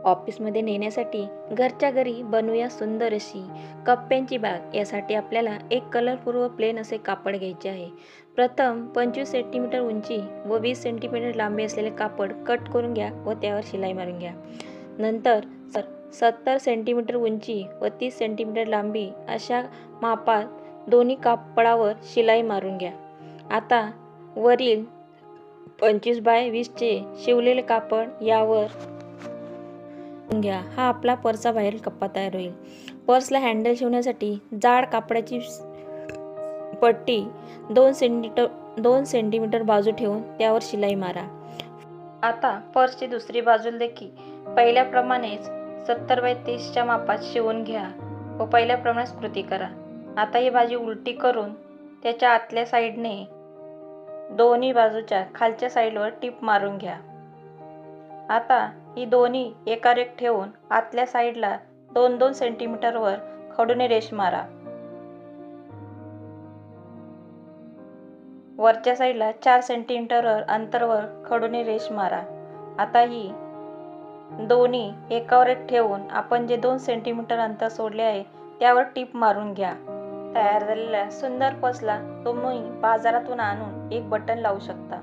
ऑफिसमध्ये नेण्यासाठी घरच्या घरी बनवूया सुंदर अशी कप्प्यांची बाग. यासाठी आपल्याला एक कलरफुल व प्लेन असे कापड घ्यायचे आहे. प्रथम 25 सेंटीमीटर उंची व 20 सेंटीमीटर लांबी असलेले कापड कट करून घ्या व त्यावर शिलाई मारून घ्या. नंतर 70 सेंटीमीटर उंची व 30 सेंटीमीटर लांबी अशा मापात दोन्ही कापडावर शिलाई मारून घ्या. आता वरील 25 बाय 20चे शिवलेले कापड यावर घ्या. हा आपला पर्सचा बाहेरील कप्पा तयार होईल. पर्सला हँडल शिवण्यासाठी जाड कापडाची पट्टी 2 सेंटीमीटर बाजू ठेवून त्यावर शिलाई मारा. आता पर्सची दुसरी बाजू देखील पहिल्याप्रमाणेच 70 बाय 30च्या मापात शिवून घ्या व पहिल्याप्रमाणेच कृती करा. आता ही बाजू उलटी करून त्याच्या आतल्या साईडने दोन्ही बाजूच्या खालच्या साईडवर टीप मारून घ्या. आता ही दोन्ही एकारेख ठेवून आतल्या साईडला 2-2 सेंटीमीटरवर खडूने रेष मारा. वरच्या साईडला 4 सेंटीमीटरवर अंतरावर खडूने रेष मारा. आता ही दोन्ही एकावर एक ठेवून आपण जे 2 सेंटीमीटर अंतर सोडले आहे त्यावर टीप मारून घ्या. तयार झालेल्या सुंदर पर्सला तुम्ही बाजारातून आणून एक बटन लावू शकता.